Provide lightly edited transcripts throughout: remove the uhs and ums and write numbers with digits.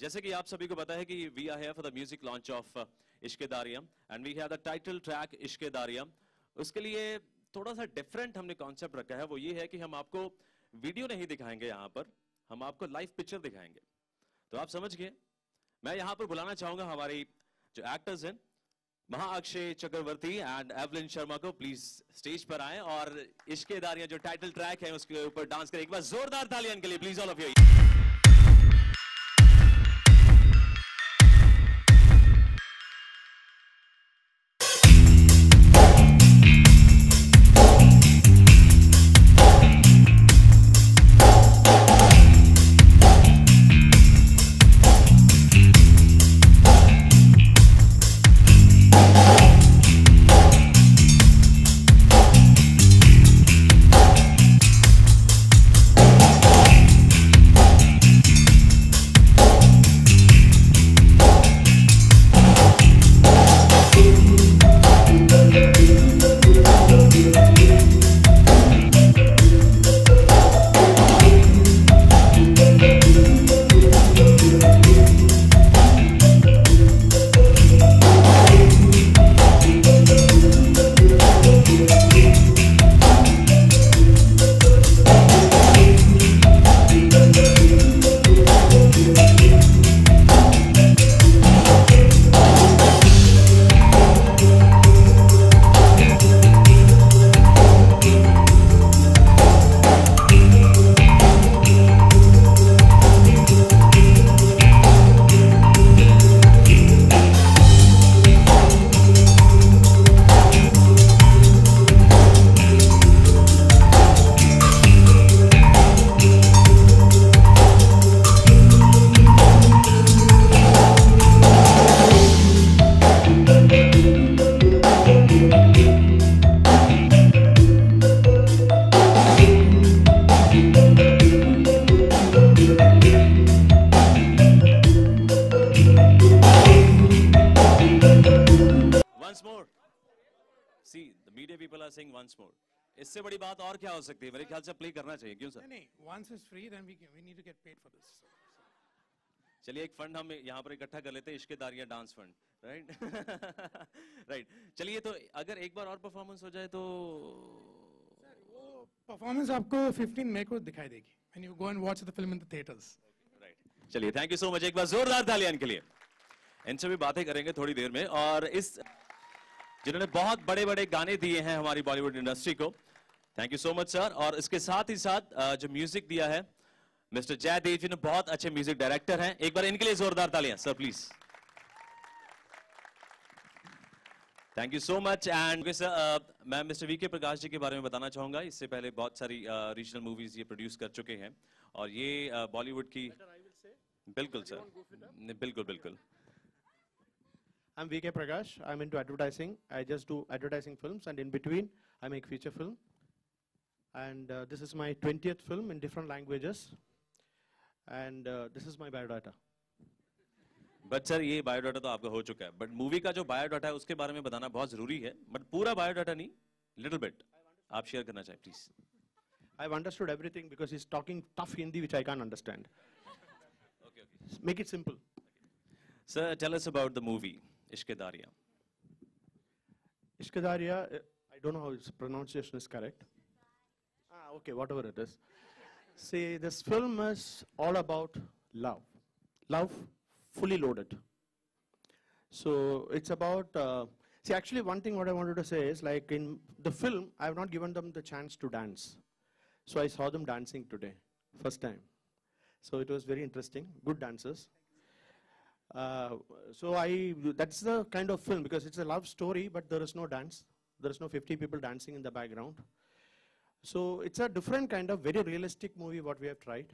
जैसे कि आप सभी को पता है कि we are here for the music launch of Ishq Daariya and we have the title track Ishq Daariya. उसके लिए थोड़ा सा डिफरेंट हमने कॉन्सेप्ट रखा है, वो ये है कि हम आपको वीडियो नहीं दिखाएंगे, यहाँ पर हम आपको लाइव पिक्चर दिखाएंगे। तो आप समझ गए। मैं यहाँ पर बुलाना चाहूंगा हमारे जो एक्टर्स हैं, महाअक्षय चक्रवर्ती एंड एवलिन शर्मा को, प्लीज स्टेज पर आए और इश्क दारिया जो टाइटल ट्रैक है उसके ऊपर डांस करें। एक बार जोरदार तालियां इनके लिए please, all of you. See, the media people are saying once more. इससे बड़ी बात और क्या हो सकती है? मेरे ख्याल से प्ले करना चाहिए, क्यों सर? नहीं, once is free, then we need to get paid for this. चलिए एक फंड हम यहाँ पर इकट्ठा कर लेते हैं, इश्क दारिया डांस फंड, राइट? राइट। चलिए तो अगर एक बार और परफॉर्मेंस हो जाए तो वो परफॉर्मेंस आपको 15 मई को दिखाई देगी when you go and watch the film in the theaters. Right. चलिए थैंक यू सो मच, एक बार जोरदार तालियां इनके लिए। इनसे भी बातें करेंगे थोड़ी देर में, और इस जिन्होंने बहुत बड़े बड़े गाने दिए हैं हमारी बॉलीवुड इंडस्ट्री को, thank you so much sir. और इसके साथ ही साथ जो म्यूजिक दिया है मिस्टर जयदेव जी ने, बहुत अच्छे म्यूजिक डायरेक्टर हैं, एक बार इनके लिए जोरदार तालियां sir please. Thank you so much. And sir मैं मिस्टर वीके प्रकाश जी के बारे में बताना चाहूंगा। इससे पहले बहुत सारी रीजनल मूवीज ये प्रोड्यूस कर चुके हैं, और ये बॉलीवुड की, बिल्कुल सर, बिल्कुल बिल्कुल। I'm VK Prakash. I'm into advertising. I just do advertising films, and in between, I make feature film. And this is my 20th film in different languages. And this is my biodata. But sir ये biodata तो आपका हो चुका है, but movie का जो biodata है उसके बारे में बताना बहुत जरूरी है, बट पूरा बायोडाटा नहीं, लिटिल बिट आप शेयर करना चाहिए please. I've understood everything because he's talking tough Hindi, which I can't understand. Okay. Make it simple. Sir, tell us about the movie Ishq Daria. Ishq Daria, I don't know how its pronunciation is correct. Okay, whatever it is. See, this film is all about love. Love fully loaded. So it's about, see, actually one thing what I wanted to say is, like in the film, I have not given them the chance to dance. So I saw them dancing today, first time. So it was very interesting, good dancers. So that's the kind of film, because it's a love story, but there is no dance. There is no 50 people dancing in the background. So it's a different kind of very realistic movie what we have tried.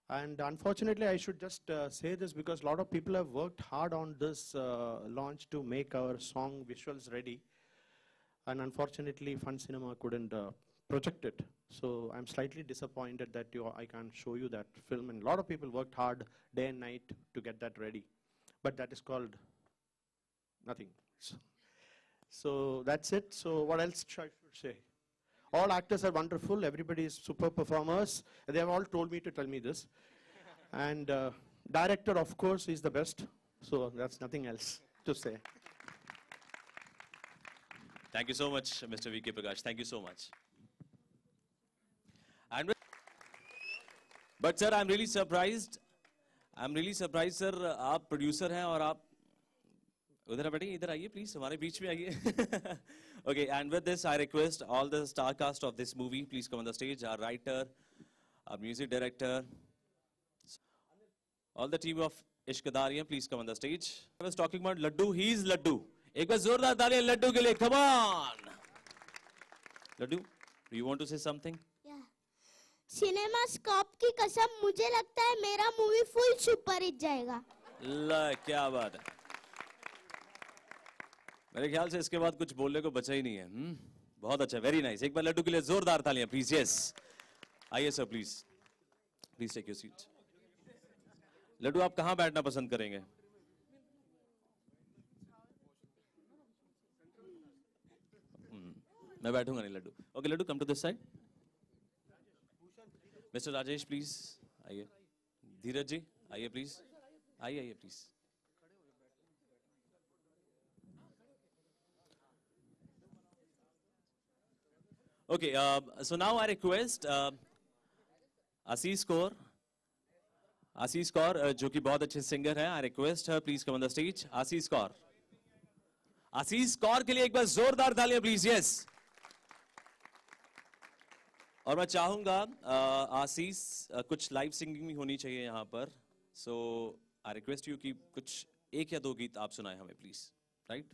And unfortunately, I should just say this because a lot of people have worked hard on this launch to make our song visuals ready. And unfortunately, Fun Cinema couldn't project it. So I'm slightly disappointed that I can't show you that film. And a lot of people worked hard day and night to get that ready. But that is called nothing. So that's it. So what else should I say? All actors are wonderful. Everybody is super performers. They have all told me to tell me this. And Director, of course, is the best. So that's nothing else to say. Thank you so much, Mr. V.K. Prakash. Thank you so much. And but sir, I'm really surprised. I'm really surprised, sir. आप producer हैं और आप उधर बैठिए, इधर आइए please, हमारे बीच में आइए. Okay, and with this, I request all the star cast of this movie, please come on the stage. Our writer, our music director, all the team of Ishq Daryan, please come on the stage. I was talking about Laddu. He is Laddu. एक बार जोरदार तालियां लड्डू के लिए. Come on. Laddu, do you want to say something? Cinema scope की कसम, मुझे लगता है मेरा मूवी फुल सुपर हिट जाएगा. ला, क्या बात है. मेरे ख्याल से इसके बाद कुछ बोलने को बचा ही नहीं है. बहुत अच्छा, वेरी नाइस. एक बार लड्डू के लिए जोरदार तालियां प्लीज. यस, आइए sir please. Please take your seat. Laddu, आप कहाँ बैठना पसंद करेंगे? मैं बैठूंगा नहीं Laddu. Okay Laddu, come to this side. Mister Rajesh please आइए. धीरज जी आइए प्लीज. आइए आइए please. Okay, so now I request Ashish Kaur. Ashish Kaur, जो कि बहुत अच्छे सिंगर हैं. I request her, please come on the stage. Ashish Kaur. Ashish Kaur के लिए एक बार जोरदार तालियां प्लीज. यस. और मैं चाहूंगा आशीष कुछ लाइव सिंगिंग भी होनी चाहिए यहाँ पर. सो आई रिक्वेस्ट यू कि कुछ एक या दो गीत आप सुनाएं हमें प्लीज. राइट?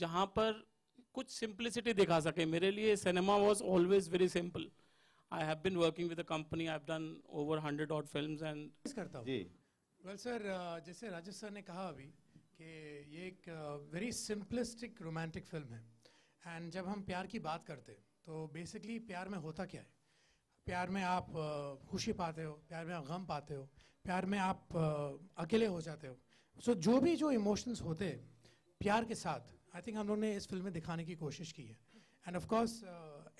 जहाँ पर कुछ सिंप्लिसिटी दिखा सके. मेरे लिए cinema was always very simple. I have been working with a company, I have done over 100 odd films and करता हूँ. जी. वेल सर, जैसे राजेश सर ने कहा अभी कि ये एक वेरी सिंपलिस्टिक रोमांटिक फिल्म है. एंड जब हम प्यार की बात करते हैं तो बेसिकली प्यार में होता क्या है? प्यार में आप खुशी पाते हो, प्यार में आप गम पाते हो, प्यार में आप अकेले हो जाते हो. सो जो इमोशंस होते हैं प्यार के साथ, आई थिंक हम लोगों ने इस फिल्म में दिखाने की कोशिश की है. एंड ऑफ कोर्स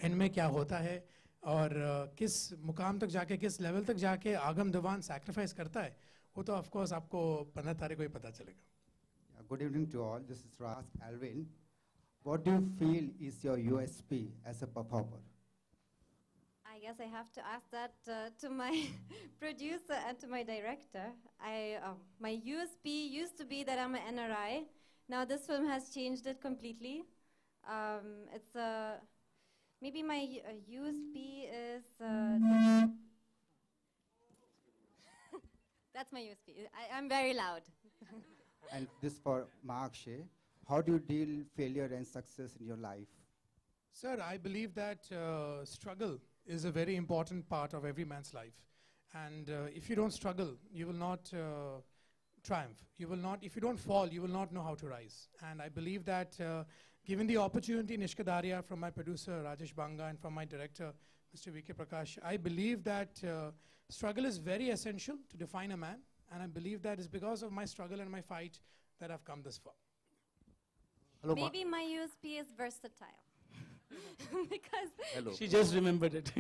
एंड में क्या होता है और किस मुकाम तक जाके, किस लेवल तक जाके आगम दीवान सैक्रिफाइस करता है, वो तो ऑफ कोर्स आपको 15 तारीख को ही पता चलेगा. Good evening to all. This is Ras Alvin. What do you feel is your USP as a performer? I guess I have to ask that to my producer and to my director. My USP used to be that I'm an NRI. Now this film has changed it completely. It's maybe my USP is that's my USP. I'm very loud. And this for Mark Shea. How do you deal failure and success in your life? Sir, I believe that struggle is a very important part of every man's life. And if you don't struggle, you will not triumph. You will not, if you don't fall, you will not know how to rise. And I believe that given the opportunity in Ishq Daria from my producer Rajesh Banga and from my director Mr. V.K. Prakash, I believe that struggle is very essential to define a man. And I believe that it's because of my struggle and my fight that I've come this far. Hello, Maybe my USP is versatile. Because hello she just remembered it.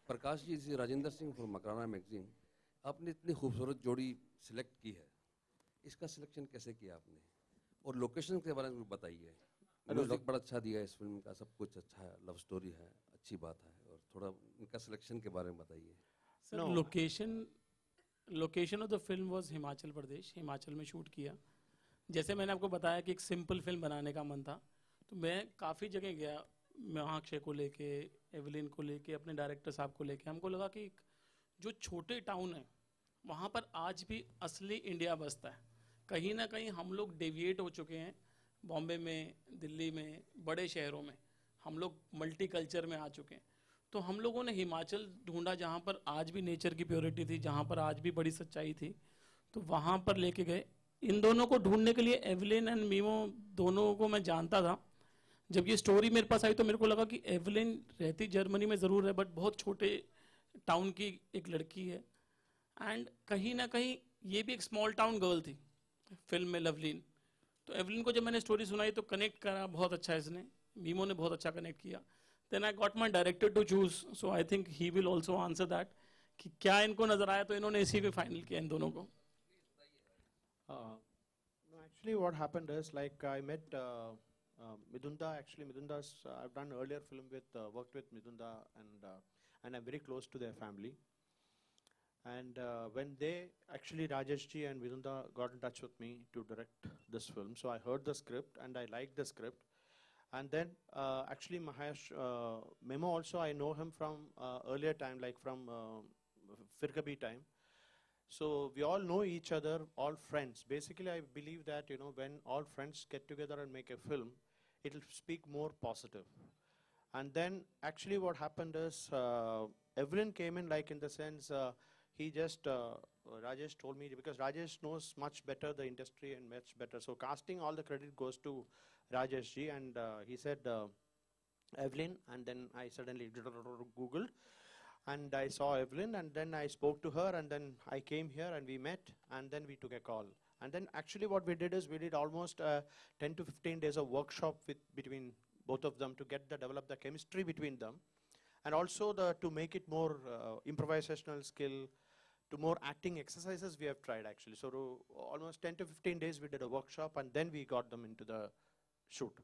Prakash ji, से Rajendra Singh from Makrana magazine. आपने इतनी खूबसूरत जोड़ी select की है, इसका selection कैसे किया आपने? और लोकेशन के बारे में कुछ बताइए. म्यूजिक बड़ा अच्छा दिया है इस फिल्म का, सब कुछ अच्छा है, लव स्टोरी है, अच्छी बात है. और थोड़ा इनका सिलेक्शन के बारे में बताइए. Sir, location of the film was Himachal Pradesh. Himachal में शूट किया. जैसे मैंने आपको बताया कि एक सिंपल फिल्म बनाने का मन था, तो मैं काफ़ी जगह गया, महाक्षय को लेके, एवलिन को लेके, अपने डायरेक्टर साहब को लेके. हमको लगा कि जो छोटे टाउन है वहाँ पर आज भी असली इंडिया बसता है. कहीं ना कहीं हम लोग डेविएट हो चुके हैं. बॉम्बे में, दिल्ली में, बड़े शहरों में हम लोग मल्टी कल्चर में आ चुके हैं. तो हम लोगों ने हिमाचल ढूंढा जहाँ पर आज भी नेचर की प्योरिटी थी, जहाँ पर आज भी बड़ी सच्चाई थी, तो वहाँ पर लेके गए. इन दोनों को ढूंढने के लिए एवलिन एंड मीमो दोनों को मैं जानता था. जब ये स्टोरी मेरे पास आई तो मेरे को लगा कि एवलिन रहती जर्मनी में ज़रूर है, बट बहुत छोटे टाउन की एक लड़की है. एंड कहीं ना कहीं ये भी एक स्मॉल टाउन गर्ल थी फिल्म में, लवलीन. तो एवलिन को जब मैंने स्टोरी सुनाई तो कनेक्ट करा बहुत अच्छा इसने. मीमो ने बहुत अच्छा कनेक्ट किया. Then I got my director to choose. So I think he will also answer that कि क्या इनको नजर आया, तो इन्होंने इसी पे फाइनल किया इन दोनों को. No, actually what happened is like I met Midunda. Actually Midunda's I've done earlier film with worked with Midunda and I'm very close to their family. And when they actually Rajesh ji and Midunda got in touch with me to direct this film, so I heard the script and I liked the script. And then actually Mahesh Memo also, I know him from earlier time, like from Firkabi time. So we all know each other, all friends. Basically, I believe that, you know, when all friends get together and make a film, it'll speak more positive. And then actually what happened is Evelyn came in like in the sense he just, Rajesh told me, because Rajesh knows much better the industry and much better. So casting, all the credit goes to Rajesh ji, and he said Evelyn, and then I suddenly Googled. And I saw Evelyn, and then I spoke to her, and then I came here and we met, and then we took a call. And then actually what we did is we did almost 10 to 15 days of workshop between both of them to develop the chemistry between them. And also to make it more improvisational skill, to more acting exercises we have tried actually. So almost 10 to 15 days we did a workshop, and then we got them into the shoot.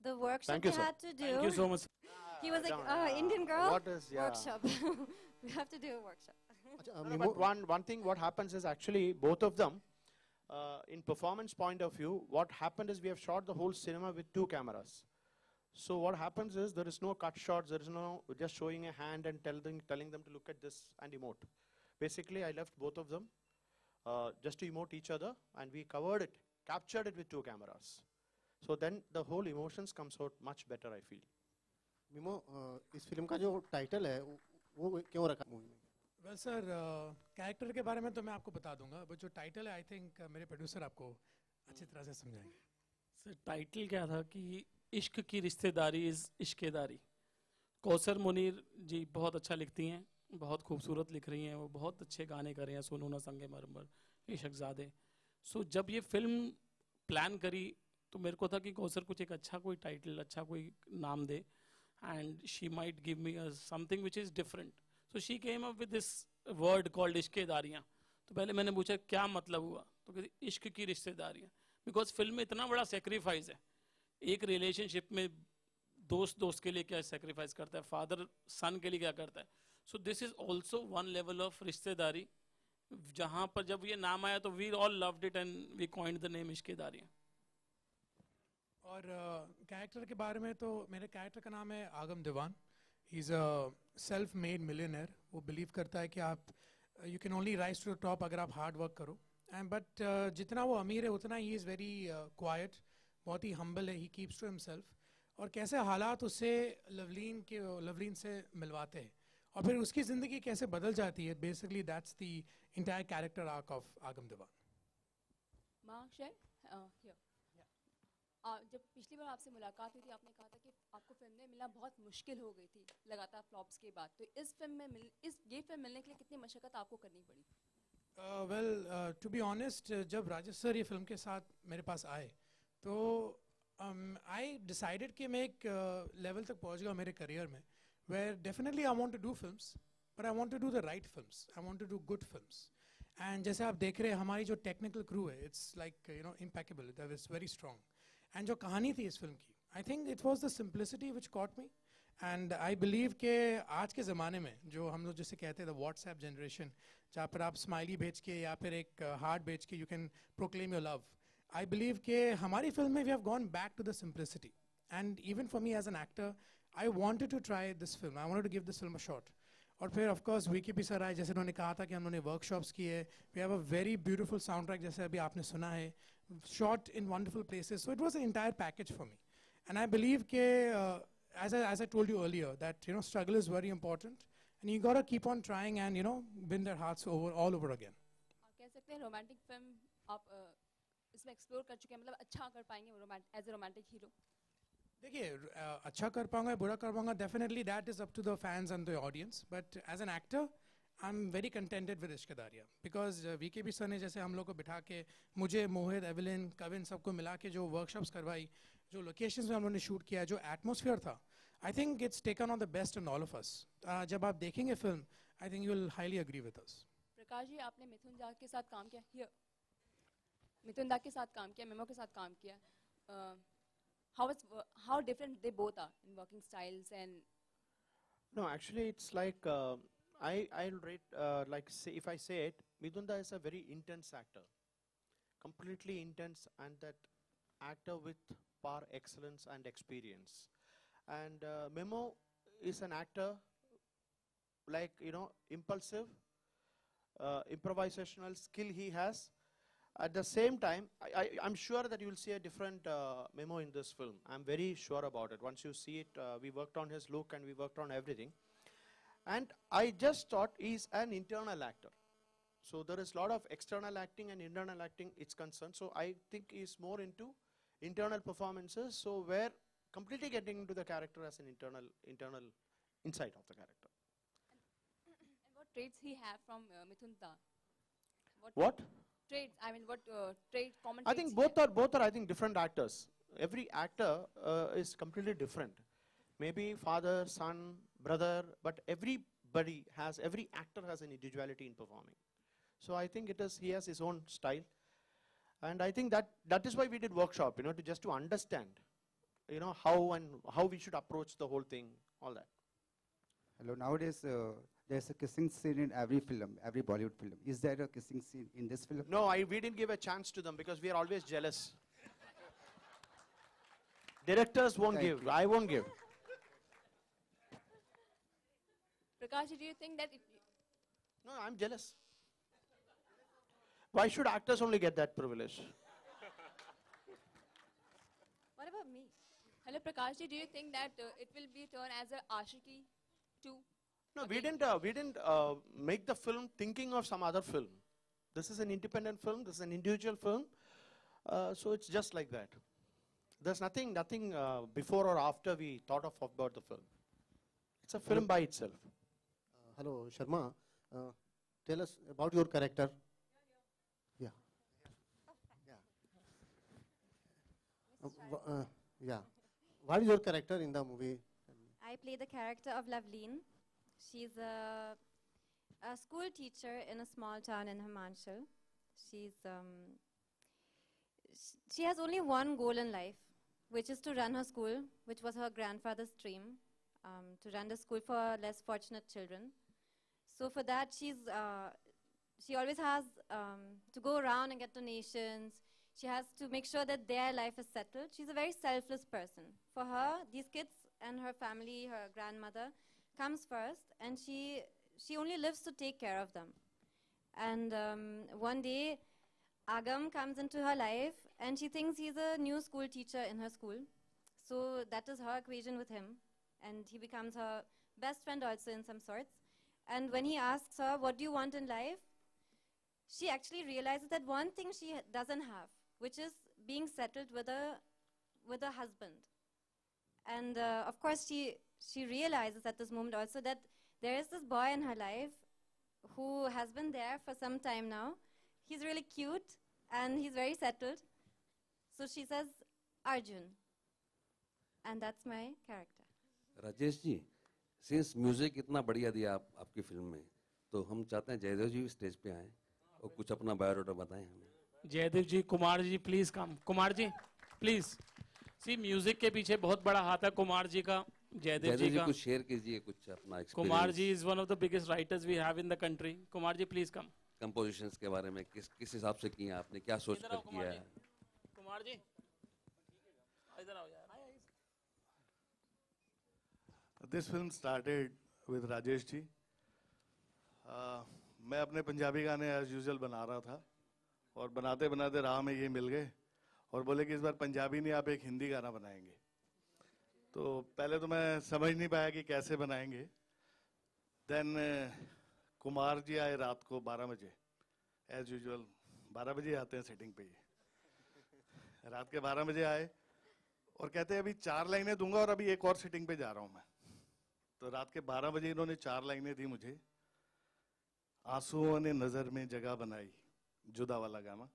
The workshop Thank you, we sir. had to do. Thank you so much. He was like, Indian girl, What is, yeah. workshop. We have to do a workshop. No, but one thing what happens is actually both of them, in performance point of view, what happened is we have shot the whole cinema with 2 cameras. So what happens is there is no cut shots, there is no just showing a hand and telling them to look at this and emote. Basically, I left both of them just to emote each other, and we captured it with 2 cameras. So then the whole emotions comes out much better, I feel. Memo इस film का जो title है वो क्यों रखा movie में? Well sir, character के बारे में तो मैं आपको बता दूंगा, बट जो टाइटल है आई थिंक मेरे प्रोड्यूसर आपको अच्छी तरह से समझाएंगे. सर टाइटल क्या था कि इश्क की रिश्तेदारी इज़ इश्केदारी. कौसर मुनीर जी बहुत अच्छा लिखती हैं, बहुत खूबसूरत लिख रही हैं, वो बहुत अच्छे गाने कर रहे हैं, सोनू ना संगे मरमर, इशकजादे. सो जब ये फिल्म प्लान करी तो मेरे को था कि कौसर कुछ एक अच्छा कोई टाइटल, अच्छा कोई नाम दे, and she might give me something which is different. So she came up with this word called इश्केदारियाँ. तो पहले मैंने पूछा क्या मतलब हुआ, तो कहती इश्क की रिश्तेदारियाँ. बिकॉज फिल्म में इतना बड़ा सेक्रीफाइस है. एक रिलेशनशिप में दोस्त के लिए क्या सेक्रीफाइस करता है, फादर सन के लिए क्या करता है. So this is also one level of रिश्तेदारी, जहाँ पर जब ये नाम आया तो we all loved it and we coined the name Ishqedarriyaan. और कैरेक्टर के बारे में तो मेरे कैरेक्टर का नाम है Agam Diwan. He is a self made millionaire. वो बिलीव करता है कि आप you can only rise to the top अगर आप हार्ड वर्क करो. एंड बट जितना वो अमीर है उतना ही इज़ वेरी क्वाइट, बहुत ही हम्बल है, ही कीप्स टू हिमसेल्फ. और कैसे हालात उससे लवलीन से मिलवाते हैं और फिर उसकी ज़िंदगी कैसे बदल जाती है. Basically that's the entire character arc of आगम दीवान. जब पिछली बार आपसे मुलाकात हुई थी आपने कहा था कि आपको फिल्म में मिलना बहुत मुश्किल हो गई थी लगातार फ्लॉप्स के बाद. तो इस फिल्म में ये फिल्म मिलने के लिए कितनी मशक्क़त आपको करनी पड़ी? वेल टू बी ऑनेस्ट, जब राजेश सर ये फिल्म के साथ मेरे पास आए तो आई डिसाइडेड कि मैं एक लेवल तक पहुंच गया मेरे करियर में where definitely I want to do films, but I want to do the right films, I want to do good films. And जैसे आप देख रहे हैं हमारी जो टेक्निकल क्रू है, it's like you know impeccable, that is very strong. And जो कहानी थी इस फिल्म की, I think it was the simplicity which caught me. And I believe के आज के ज़माने में जो हम लोग जैसे कहते हैं द व्हाट्सएप जनरेशन, जहाँ पर आप स्माइली भेज के या फिर एक हार्ट भेज के you can proclaim your love, I believe के हमारी फिल्म में we have gone back to the simplicity. And even for me as an actor I wanted to try this film, I wanted to give this film a shot. और फिर of course VKP sir आए, जैसे उन्होंने कहा था कि हमने workshops किए. We have a very beautiful soundtrack जैसे अभी आपने सुना है, shot in wonderful places. So it was an entire package for me. And I believe as I told you earlier, that you know struggle is very important, and you got to keep on trying and you know win their hearts all over again. आप कह सकते हैं romantic film आप इसमें explore कर चुके हैं, मतलब अच्छा कर पाएंगे एज ए रोमांटिक हीरो? देखिए, अच्छा कर पाऊंगा बुरा कर पाऊंगा, definitely that is up to the fans and the audience. But as an actor I am very contented with Ishqedarriyaan, because VKP sir ने जैसे हम लोग को बिठा के मुझे, मोहित, एवलिन, कविन सबको मिला के जो वर्कशॉप्स करवाई, जो लोकेशंस में हम लोगों ने शूट किया, जो एटमॉस्फेयर था, I think it's taken on the best in all of us. जब आप देखेंगे फिल्म, I think you will highly agree with us. Prakash ji, आपने मिथुन दा के साथ काम किया, मिथुन दा के साथ काम किया, मेमो के साथ काम किया. how different they both are in working styles and? No, actually it's like I'll rate like say if I say it, Midunda is a very intense actor, completely intense, and that actor with par excellence and experience. And Memo is an actor like impulsive, improvisational skill he has. At the same time, I'm sure that you will see a different Memo in this film. I'm very sure about it. Once you see it, we worked on his look and we worked on everything. And I just thought he's an internal actor. So there is a lot of external acting and internal acting it's concerned. So I think he's more into internal performances. So we're completely getting into the character as an internal insight of the character. traits he have from Mithun Da? What? Traits, I mean, what common I traits think he has? both are I think different actors. Every actor is completely different. Maybe father, son, brother, but every actor has an individuality in performing. So I think he has his own style. And I think that is why we did workshop, to understand, how we should approach the whole thing, all that. Hello, nowadays there's a kissing scene in every film, every Bollywood film. Is there a kissing scene in this film? No, we didn't give a chance to them because we are always jealous. Directors won't Thank give, you. I won't give. Prakash, do you think that No, I'm jealous. Why should actors only get that privilege? What about me? hello Prakash ji, do you think that it will be turned as a Ashiki 2? No, we didn't make the film thinking of some other film. This is an independent film, this is an individual film. So it's just like that. There's nothing before or after we thought of about the film. It's a film by itself. Hello, Sharma. Tell us about your character. Yeah. Yeah. What is your character in the movie? I play the character of Loveleen. She's a school teacher in a small town in Himachal. She has only one goal in life, which is to run her school, which was her grandfather's dream, to run the school for less fortunate children. So for that, she always has to go around and get donations. She has to make sure that their life is settled. She's a very selfless person. For her, these kids and her family, her grandmother, comes first, and she only lives to take care of them. And one day, Agam comes into her life, and she thinks he's a new school teacher in her school. So that is her equation with him, and he becomes her best friend also in some sorts. And when he asks her, what do you want in life? She actually realizes that one thing she doesn't have, which is being settled with a husband. And of course, she realizes at this moment also that there is this boy in her life who has been there for some time now. He's really cute and he's very settled. So she says, Arjun. And that's my character. Rajesh ji, since music इतना बढ़िया दिया आपकी film में, तो हम चाहते हैं जयदेव जी भी स्टेज पे आएं और कुछ अपना बायोडाटा बताएं हमें। Jaidev ji, Kumar ji please come. Kumar ji please. सी म्यूजिक के पीछे बहुत बड़ा हाथ है कुमार जी का, जयदेव जी का। कुछ शेयर कीजिए कुछ अपना experience. Kumar ji is one of the biggest writers we have in the country. Kumar ji please come. Compositions के बारे में किस हिसाब से किया आपने, क्या सोच कर किया है? कुमार जी इधर आओ यार। This film started with Rajesh ji. मैं अपने पंजाबी गाने as usual बना रहा था और बनाते बनाते राह में ये मिल गए और बोले कि इस बार पंजाबी नहीं, आप एक हिंदी गाना बनाएंगे। तो पहले तो मैं समझ नहीं पाया कि कैसे बनाएंगे। देन कुमार जी आए रात को 12 बजे, एज यूजुअल 12 बजे आते हैं सेटिंग पे। ये रात के 12 बजे आए और कहते हैं अभी 4 लाइनें दूंगा और अभी एक और सेटिंग पे जा रहा हूँ मैं। तो रात के 12 बजे इन्होंने 4 लाइनें दी मुझे। आंसुओं ने नजर में जगह बनाई, जुदा वाला गाना।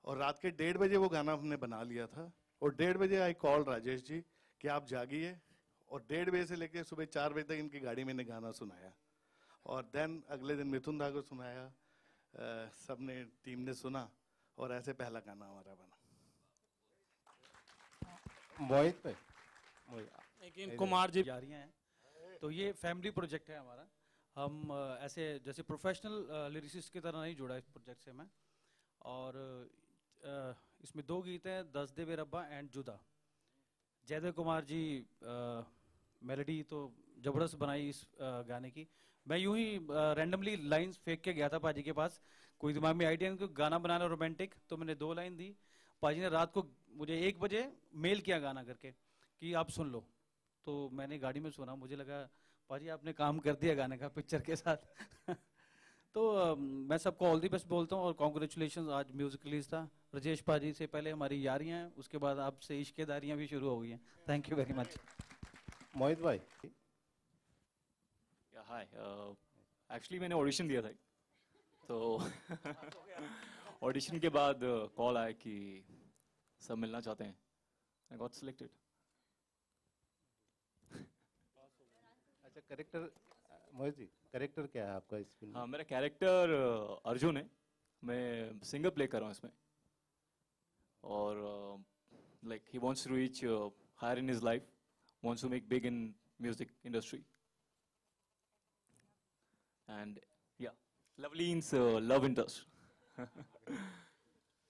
और रात के 1:30 बजे वो गाना हमने बना लिया था। और 1:30 बजे आई कॉल राजेश जी कि आप जागिए, और 1:30 बजे से लेकर सुबह 4 बजे तक इनकी गाड़ी में ने गाना सुनाया। और देन अगले दिन मिथुन दा को सुनाया, सबने टीम ने सुना और ऐसे पहला गाना हमारा बना। मोहित पे लेकिन कुमार जी जा रही हैं, तो ये फैमिली प्रोजेक्ट है हमारा। हम ऐसे जैसे प्रोफेशनल लिरिसिस्ट की तरह नहीं जुड़ा इस प्रोजेक्ट से मैं। और इसमें 2 गीत हैं, दस दे बे रब्बा एंड जुदा। जयदेव कुमार जी मेलोडी तो ज़बरदस्त बनाई इस गाने की। मैं यूं ही रैंडमली लाइंस फेंक के गया था पाजी के पास, कोई दिमाग में आइडिया नहीं, गाना बनाना रोमांटिक। तो मैंने 2 लाइन दी, पाजी ने रात को मुझे 1 बजे मेल किया गाना करके कि आप सुन लो। तो मैंने गाड़ी में सुना, मुझे लगा पाजी आपने काम कर दिया गाने का पिक्चर के साथ। तो मैं सबको ऑल दी बेस्ट बोलता हूँ और कॉन्ग्रेचुलेशन। आज म्यूजिक रिलीज था। राजेश पाजी से पहले हमारी यारियाँ हैं, उसके बाद आपसे इश्केदारियाँ भी शुरू हो गई हैं। Thank you very much. Mohit भाई। Hi. एक्चुअली मैंने ऑडिशन दिया था, तो ऑडिशन के बाद कॉल आया कि सब मिलना चाहते हैं. I got selected. अच्छा, करेक्टर मोहित जी, करेक्टर क्या है आपका इस फिल्म में? हाँ, मेरा कैरेक्टर अर्जुन है. मैं सिंगर प्ले कर रहा हूँ इसमें. और like he wants to reach higher in his life, wants to make big in music industry. And yeah, Lovleen's love interest.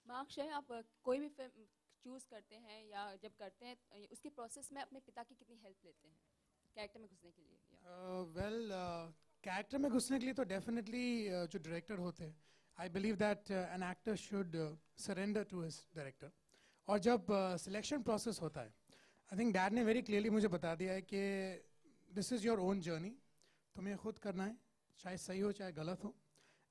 Marks, आप कोई भी फिल्म चूज करते हैं या जब करते हैं उसके प्रोसेस में अपने पिता की कितनी हेल्प लेते हैं कैरेक्टर में घुसने के लिए? वेल, कैरेक्टर में घुसने के लिए तो डेफिनेटली जो डायरेक्टर होते हैं, I believe that an actor should surrender to his director. और जब सिलेक्शन प्रोसेस होता है, आई थिंक डैड ने वेरी क्लियरली मुझे बता दिया है कि this is your own journey, तुम्हें खुद करना है, चाहे सही हो चाहे गलत हो.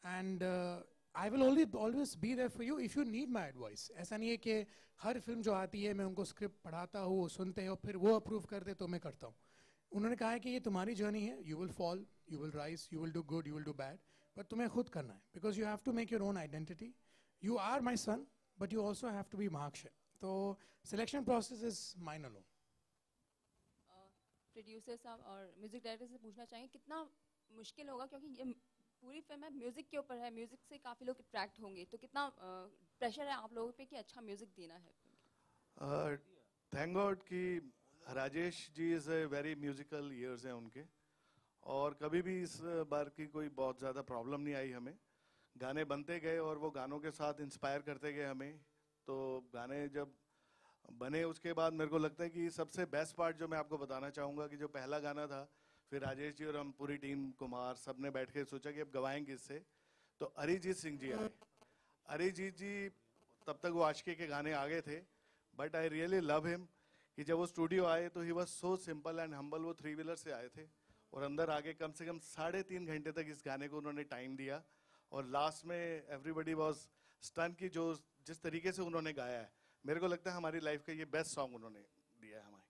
And I will always be there for you if you need my advice. ऐसा नहीं है कि हर फिल्म जो आती है मैं उनको स्क्रिप्ट पढ़ाता हूँ, सुनते हैं और फिर वो अप्रूव कर दे तो मैं करता हूँ. उन्होंने कहा है कि ये तुम्हारी जर्नी है, you will fall, you will rise, you will do good, you will do bad, but तुम्हें खुद करना है. Because you have to make your own identity. You are my son, but you also have to be marks. तो selection process is mine alone. Producer साहब और music director से पूछना चाहिए कितना मुश्किल होगा, क्योंकि ये पूरी फिल्म है म्यूजिक के ऊपर है, म्यूजिक से काफ़ी लोग अट्रैक्ट होंगे, तो कितना प्रेशर है आप लोगों पे कि अच्छा म्यूजिक देना है? थैंक गॉड कि Rajesh ji is a very musical ears हैं उनके, और कभी भी इस बार की कोई बहुत ज़्यादा प्रॉब्लम नहीं आई हमें. गाने बनते गए और वो गानों के साथ इंस्पायर करते गए हमें. तो गाने जब बने उसके बाद मेरे को लगता है कि सबसे बेस्ट पार्ट जो मैं आपको बताना चाहूँगा कि जो पहला गाना था, फिर राजेश जी और हम पूरी टीम, कुमार, सब ने बैठ के सोचा कि अब गवाएंगे इससे, तो अरिजीत सिंह जी आए. अरिजीत जी तब तक वो आशिकी के गाने आ गए थे, but I really love him कि जब वो स्टूडियो आए तो he was so simple and humble. वो 3 व्हीलर से आए थे और अंदर आगे कम से कम 3.5 घंटे तक इस गाने को उन्होंने टाइम दिया, और लास्ट में एवरीबडी वॉज स्टन की जो जिस तरीके से उन्होंने गाया है. मेरे को लगता है हमारी लाइफ का ये बेस्ट सॉन्ग उन्होंने दिया है हमें.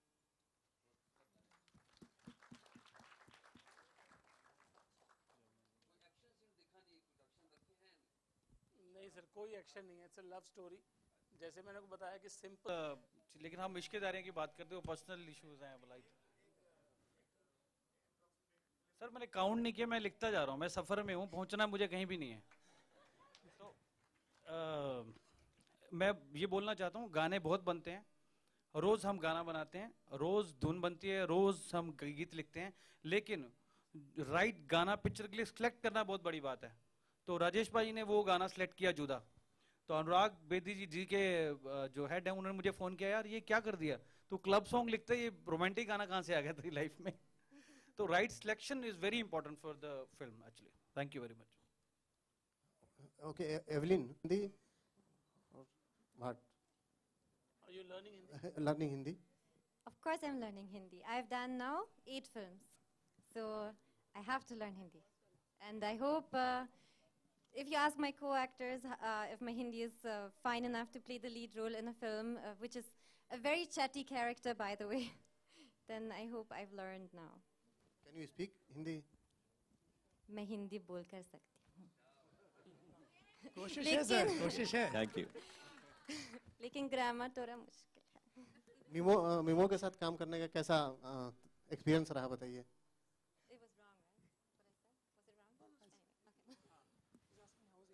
नहीं सर, कोई एक्शन नहीं है, इट्स अ लव स्टोरी. जैसे मैंने को बताया कि सिंपल. लेकिन हम रिश्तेदारियों की बात करते हो, पर्सनल इश्यूज हैं बोला. सर मैंने काउंट नहीं किया, मैं लिखता जा रहा हूँ, मैं सफर में हूँ, पहुँचना मुझे कहीं भी नहीं है. तो मैं ये बोलना चाहता हूँ, गाने बहुत बनते हैं, रोज हम गाना बनाते हैं, रोज धुन बनती है, रोज हम गीत लिखते हैं, लेकिन राइट गाना पिक्चर के लिए सिलेक्ट करना बहुत बड़ी बात है. तो राजेश भाई ने वो गाना सिलेक्ट किया जुदा. तो अनुराग बेदी जी के जो हेड है, उन्होंने मुझे फोन किया, यार ये क्या कर दिया, तो क्लब सॉन्ग लिखते, ये रोमांटिक गाना कहाँ से आ गया तेरी लाइफ में. तो right selection is very important for the film actually. Thank you very much. Okay, Evelyn, Hindi. What? Are you learning Hindi? Learning Hindi? Of course I'm learning Hindi. I've done now 8 films. So I have to learn Hindi. And I hope if you ask my co-actors if my Hindi is fine enough to play the lead role in a film, which is a very chatty character by the way, then I hope I've learned now. Can you speak Hindi? मैं हिंदी बोल कर सकती हूँ. कोशिश है sir, कोशिश है. Thank you. लेकिन ग्रामर थोड़ा मुश्किल है. मीमो के साथ काम करने का कैसा एक्सपीरियंस रहा, बताइए. It was wrong, right? What I said? Was it wrong? Okay.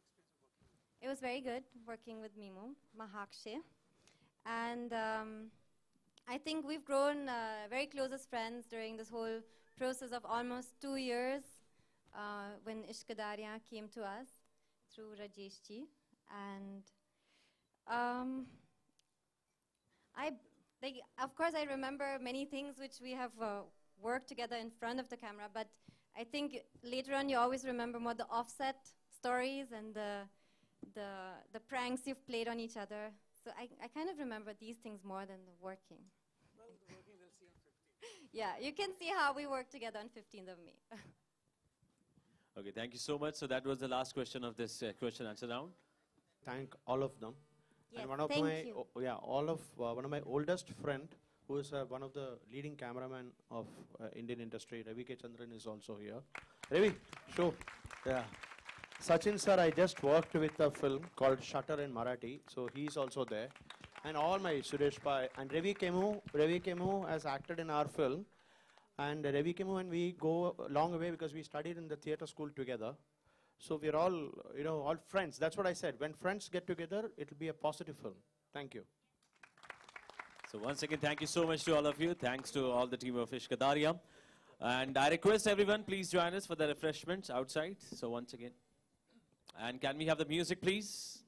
It was very good working with Mimo Mahakshe, and I think we've grown very close as friends during this whole process of almost 2 years when Ishq Darya came to us through Rajesh ji. And of course, I remember many things which we have worked together in front of the camera, but I think later on you always remember more the offset stories and the pranks you've played on each other. So I kind of remember these things more than the working. Well, the working we'll see on 15th. Yeah, you can see how we work together on 15th of May. Okay, thank you so much. So that was the last question of this question answer round. Thank all of them. Yes, And one of thank my you. one of my oldest friend who is one of the leading cameramen of Indian industry. Ravi K. Chandran is also here. Ravi, show. Yeah. Sachin sir, I just worked with a film called Shutter in Marathi, so he's also there. And all my Suresh Pai and Ravi Kemu has acted in our film. And Ravi Kemu and we go a long way because we studied in the theatre school together. So we're all, all friends. That's what I said. When friends get together, it'll be a positive film. Thank you. So once again, thank you so much to all of you. Thanks to all the team of Ishq Darya. And I request everyone, please join us for the refreshments outside. So once again. And can we have the music, please?